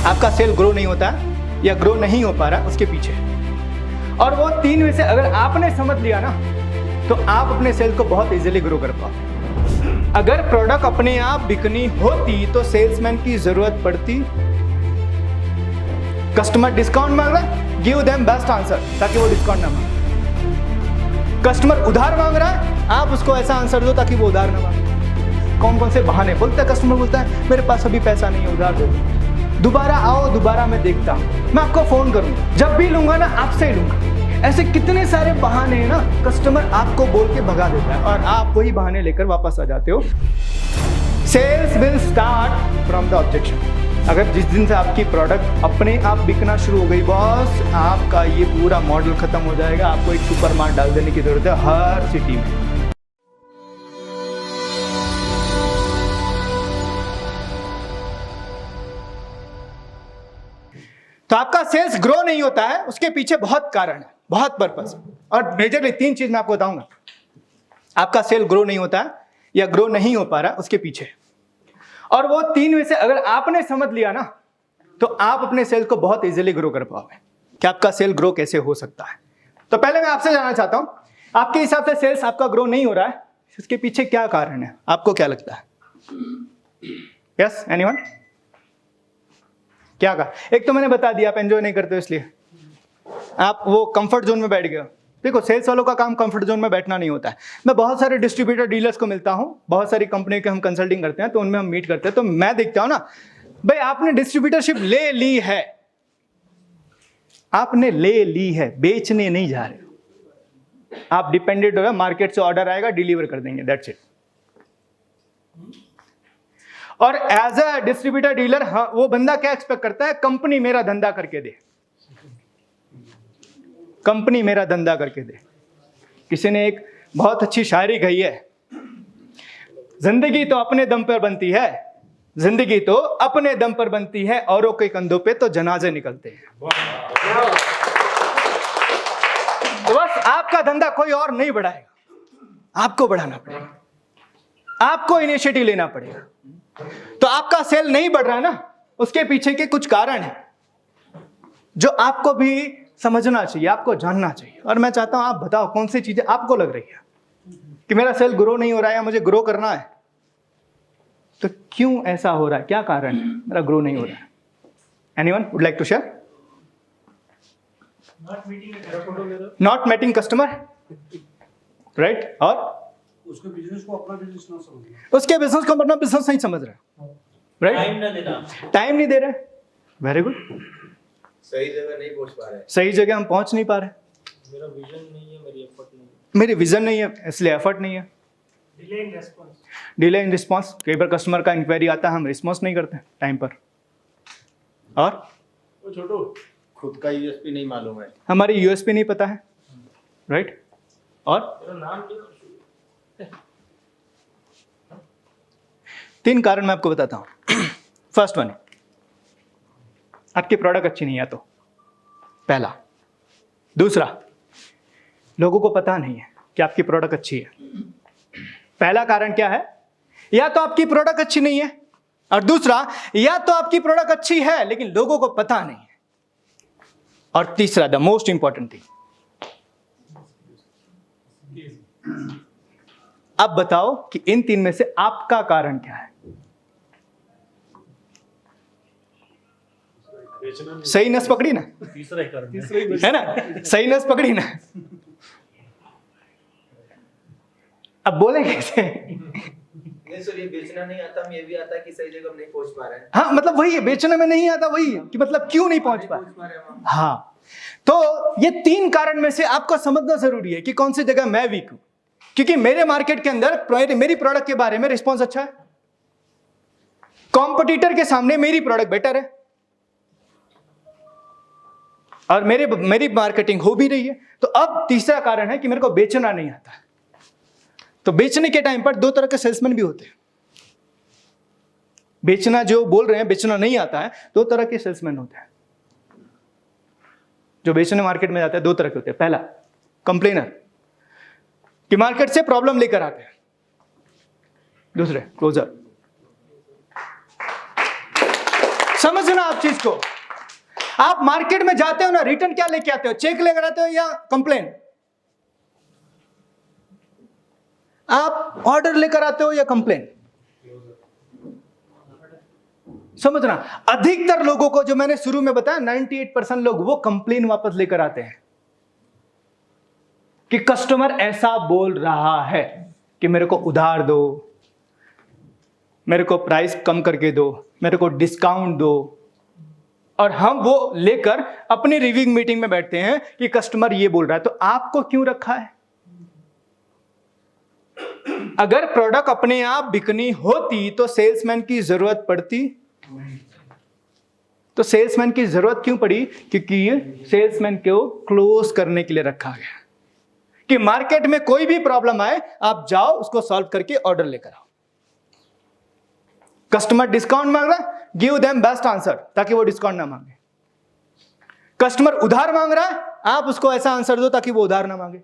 आपका cell grow नहीं होता या ग्रो नहीं हो पा रहा उसके पीछे। और वो 3 में से अगर आपने समझ लिया ना तो आप अपने सेल को बहुत इजीली ग्रो कर पाओ। अगर प्रोडक्ट अपने आप बिकनी होती तो सेल्समैन की जरूरत पड़ती? कस्टमर डिस्काउंट मांग रहा है, गिव देम बेस्ट आंसर ताकि वो डिस्काउंट ना मांगे। कस्टमर उधार मांग रहा है, आप उसको ऐसा आंसर दो ताकि वो उधार ना मांगे। कौन कौन से बहाने बोलता है कस्टमर, बोलता है मेरे पास अभी पैसा नहीं है, उधार दे दो। दोबारा आओ, दोबारा मैं देखता हूं, मैं आपको फोन करूंगा, जब भी लूंगा ना आपसे ही लूंगा। ऐसे कितने सारे बहाने हैं ना, कस्टमर आपको बोल के भगा देता है और आप वही बहाने लेकर वापस आ जाते हो। Sales will start from the objection. अगर जिस दिन से आपकी प्रोडक्ट अपने आप बिकना शुरू हो गई बॉस, आपका ये पूरा मॉडल खत्म हो जाएगा। आपको एक सुपर मार्ट डाल देने की जरूरत है हर सिटी में। तो आपका सेल्स ग्रो नहीं होता है, उसके पीछे बहुत कारण है, बहुत पर्पस। और मेजरली 3 चीज मैं आपको बताऊंगा आपका सेल ग्रो नहीं होता है या ग्रो नहीं हो पा रहा उसके पीछे। और वो 3 में से अगर आपने समझ लिया ना तो आप अपने सेल को बहुत इजीली ग्रो कर पाओगे। कि आपका सेल ग्रो कैसे हो सकता है। तो पहले मैं आपसे जानना चाहता हूं, आपके हिसाब से सेल्स आपका ग्रो नहीं हो रहा है, इसके पीछे क्या कारण है, आपको क्या लगता है? Yes, anyone? क्या कहा? एक तो मैंने बता दिया, आप एंजॉय नहीं करते हो इसलिए आप वो कंफर्ट जोन में बैठ गए हो। देखो, सेल्स वालों का काम कंफर्ट जोन में बैठना नहीं होता है। मैं बहुत सारे डिस्ट्रीब्यूटर डीलर्स को मिलता हूं, बहुत सारी कंपनी के हम कंसल्टिंग करते हैं, तो उनमें हम मीट करते हैं, तो मैं देखता हूं ना, भाई आपने डिस्ट्रीब्यूटरशिप ले ली है, आपने ले ली है, बेचने नहीं जा रहे हो। आप डिपेंडेंट हो, मार्केट से ऑर्डर आएगा, डिलीवर कर देंगे, दैट्स इट। और एज अ डिस्ट्रीब्यूटर डीलर, हाँ, वो बंदा क्या एक्सपेक्ट करता है? कंपनी मेरा धंधा करके दे, कंपनी मेरा धंधा करके दे। किसी ने एक बहुत अच्छी शायरी कही है, जिंदगी तो अपने दम पर बनती है, जिंदगी तो अपने दम पर बनती है, औरों के कंधों पे तो जनाजे निकलते हैं। तो बस आपका धंधा कोई और नहीं बढ़ाएगा, आपको बढ़ाना पड़ेगा, आपको इनिशिएटिव लेना पड़ेगा। तो आपका सेल नहीं बढ़ रहा है ना, उसके पीछे के कुछ कारण हैं जो आपको भी समझना चाहिए, आपको जानना चाहिए। और मैं चाहता हूं आप बताओ कौन सी चीजें आपको लग रही है कि मेरा सेल ग्रो नहीं हो रहा है या मुझे ग्रो करना है। तो क्यों ऐसा हो रहा है, क्या कारण है मेरा ग्रो नहीं हो रहा है? Anyone would like to share? Not meeting customer, right? और उसके बिजनेस को अपना बिजनेस ना समझना, उसके बिजनेस को अपना बिजनेस नहीं समझ रहा, राइट? टाइम नहीं दे रहे। वेरी गुड, सही जगह नहीं पहुंच पा रहे, सही जगह हम पहुंच नहीं पा रहे। मेरा विजन नहीं है, मेरी एफर्ट नहीं है, मेरी विजन नहीं है इसलिए एफर्ट नहीं है। Delay in response, delay in response, कई बार कस्टमर का इंक्वायरी आता है, हम रिस्पॉन्स नहीं करते टाइम पर। और वो छोटू खुद का यूएसपी नहीं मालूम है, हमारी यूएसपी नहीं पता है, राइट? और तेरा नाम नहीं है। 3 कारण मैं आपको बताता हूं। फर्स्ट वन, आपकी प्रोडक्ट अच्छी नहीं है तो पहला। दूसरा, लोगों को पता नहीं है कि आपकी प्रोडक्ट अच्छी है। पहला कारण क्या है? या तो आपकी प्रोडक्ट अच्छी नहीं है, और दूसरा, या तो आपकी प्रोडक्ट अच्छी है लेकिन लोगों को पता नहीं है। और तीसरा, द मोस्ट इंपॉर्टेंट थिंग, अब बताओ कि इन 3 में से आपका कारण क्या है? सही नस पकड़ी ना? तीसरा कारण है ना, सही नस पकड़ी ना? अब बोले कैसे? नहीं सर, ये बेचना नहीं आता, ये भी आता है कि सही जगह नहीं पहुंच पा रहे हैं। हाँ, मतलब वही है, बेचने में नहीं आता, वही है कि मतलब क्यों नहीं पहुंच पा रहे। हाँ, तो ये 3 कारण में से आपको समझना जरूरी है कि कौन सी जगह मैं वीक हूं। क्योंकि मेरे मार्केट के अंदर मेरी प्रोडक्ट के बारे में रिस्पॉन्स अच्छा है, कॉम्पिटिटर के सामने मेरी प्रोडक्ट बेटर है, और मेरी मार्केटिंग हो भी रही है। तो अब तीसरा कारण है कि मेरे को बेचना नहीं आता है। तो बेचने के टाइम पर 2 तरह के सेल्समैन भी होते हैं। बेचना जो बोल रहे हैं, बेचना नहीं आता है, 2 तरह के सेल्समैन होते हैं। जो बेचने मार्केट में जाते हैं 2 तरह के होते हैं। पहला, कंप्लेनर, कि मार्केट से प्रॉब्लम लेकर आते हैं। दूसरे, क्लोजर। समझना आप चीज इसको। आप मार्केट में जाते हो ना, रिटर्न क्या लेके आते हो? चेक लेकर आते हो या कंप्लेन? आप ऑर्डर लेकर आते हो या कंप्लेन? समझना, अधिकतर लोगों को जो मैंने शुरू में बताया 98% लोग वो कंप्लेन वापस लेकर आते हैं कि कस्टमर ऐसा बोल रहा है कि मेरे को उधार दो, मेरे को प्राइस कम करके दो, मेरे को डिस्काउंट दो। और हम वो लेकर अपनी रिव्यू मीटिंग में बैठते हैं कि कस्टमर ये बोल रहा है, तो आपको क्यों रखा है? अगर प्रोडक्ट अपने आप बिकनी होती तो सेल्समैन की जरूरत पड़ती? तो सेल्समैन की जरूरत क्यों पड़ी? क्योंकि सेल्समैन को क्लोज करने के लिए रखा गया कि मार्केट में कोई भी प्रॉब्लम आए, आप जाओ उसको सॉल्व करके ऑर्डर लेकर आओ। कस्टमर डिस्काउंट मांग रहा है, गिव देम बेस्ट आंसर ताकि वो डिस्काउंट ना मांगे। कस्टमर उधार मांग रहा है, आप उसको ऐसा आंसर दो ताकि वो उधार ना मांगे।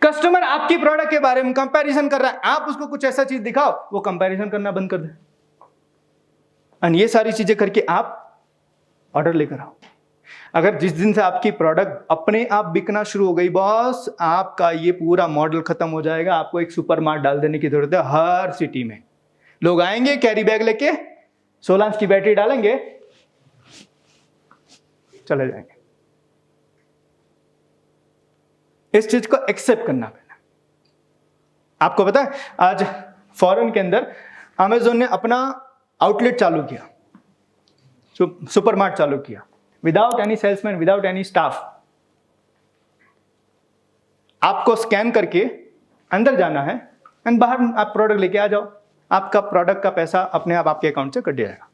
कस्टमर आपकी प्रोडक्ट के बारे में कंपैरिजन कर रहा है, आप उसको कुछ ऐसा चीज दिखाओ वो कंपैरिजन करना बंद कर दे। और ये सारी चीजें करके आप ऑर्डर लेकर आओ। अगर जिस दिन से आपकी प्रोडक्ट अपने आप बिकना शुरू हो गई बॉस, आपका ये पूरा मॉडल खत्म हो जाएगा। आपको एक सुपर मार्ट डाल देने की जरूरत है। हर सिटी में लोग आएंगे कैरी बैग लेके, 16 इंच की बैटरी डालेंगे, चले जाएंगे। इस चीज को एक्सेप्ट करना पड़ेगा। आपको पता है आज फॉरेन के अंदर अमेज़न ने अपना आउटलेट चालू किया, सुपरमार्ट चालू किया, without any salesman, without any staff. आपको स्कैन करके अंदर जाना है एंड बाहर आप प्रोडक्ट लेके आ जाओ। आपका प्रोडक्ट का पैसा अपने आप आपके अकाउंट से कट जाएगा।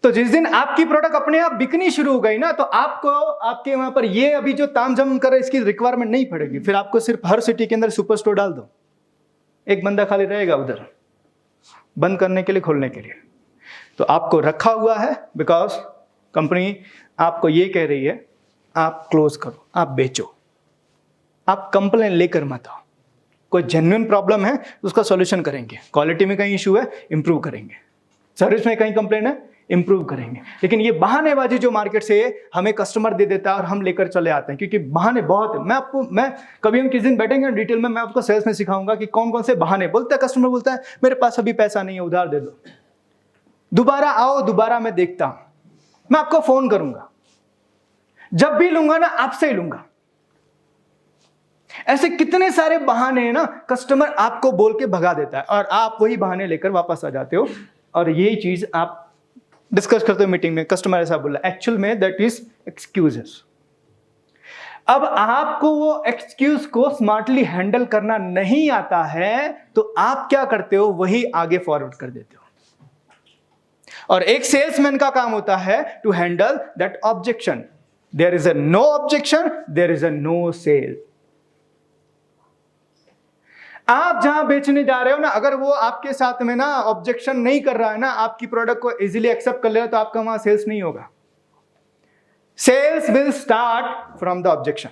तो जिस दिन आपकी प्रोडक्ट अपने आप बिकनी शुरू हो गई ना, तो आपको आपके वहां पर ये अभी जो तामझाम कर इसकी रिक्वायरमेंट नहीं पड़ेगी। फिर आपको सिर्फ हर सिटी के अंदर सुपर स्टोर डाल दो, एक बंदा खाली रहेगा उधर बंद करने के लिए, खोलने के लिए। तो आपको रखा हुआ है बिकॉज कंपनी आपको ये कह रही है आप क्लोज करो, आप बेचो, आप कंप्लेन लेकर मत आओ। कोई जेन्युइन प्रॉब्लम है उसका सॉल्यूशन करेंगे। क्वालिटी में कहीं इशू है, इंप्रूव करेंगे। सर्विस में कहीं कंप्लेन है, इंप्रूव करेंगे। लेकिन ये बहानेबाजी जो मार्केट से हमें कस्टमर दे देता है और हम लेकर चले आते हैं, क्योंकि बहाने बहुत है। मैं कभी हम किस दिन बैठेंगे डिटेल में, मैं आपको सेल्स में सिखाऊंगा कि कौन कौन से बहाने बोलता है। कस्टमर बोलता है मेरे पास अभी पैसा नहीं है, उधार दे दो, दोबारा आओ, दोबारा मैं देखता हूं, मैं आपको फोन करूंगा, जब भी लूंगा ना आपसे ही लूंगा। ऐसे कितने सारे बहाने हैं ना, कस्टमर आपको बोल के भगा देता है और आप वही बहाने लेकर वापस आ जाते हो। और यही चीज आप डिस्कस करते हो मीटिंग में, कस्टमर ऐसा बोला, एक्चुअल में दैट इज एक्सक्यूजेस। अब आपको वो एक्सक्यूज को स्मार्टली हैंडल करना नहीं आता है, तो आप क्या करते हो, वही आगे फॉरवर्ड कर देते हो। और एक सेल्समैन का काम होता है to handle that objection. There is a no objection, there is a no sale. आप जहां बेचने जा रहे हो ना, अगर वो आपके साथ में ना ऑब्जेक्शन नहीं कर रहा है ना, आपकी प्रोडक्ट को इजीली एक्सेप्ट कर ले रहा है, तो आपका वहां सेल्स नहीं होगा। Sales will start from the objection.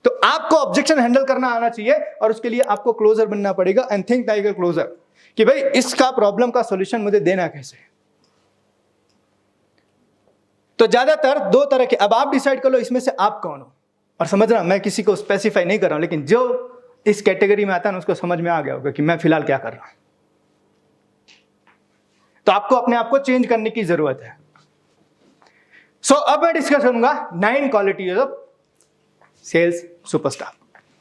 तो आपको ऑब्जेक्शन हैंडल करना आना चाहिए और उसके लिए आपको क्लोजर बनना पड़ेगा and think like a closer कि भाई इसका प्रॉब्लम का सॉल्यूशन मुझे देना कैसे। तो ज्यादातर दो तरह के, अब आप डिसाइड कर लो इसमें से आप कौन हो। और समझना, मैं किसी को स्पेसिफाई नहीं कर रहा हूं, लेकिन जो इस कैटेगरी में आता है ना उसको समझ में आ गया होगा कि मैं फिलहाल क्या कर रहा हूं। तो आपको अपने आप को चेंज करने की जरूरत है। सो अब मैं डिस्कस करूंगा 9 क्वालिटीज ऑफ सेल्स सुपरस्टार।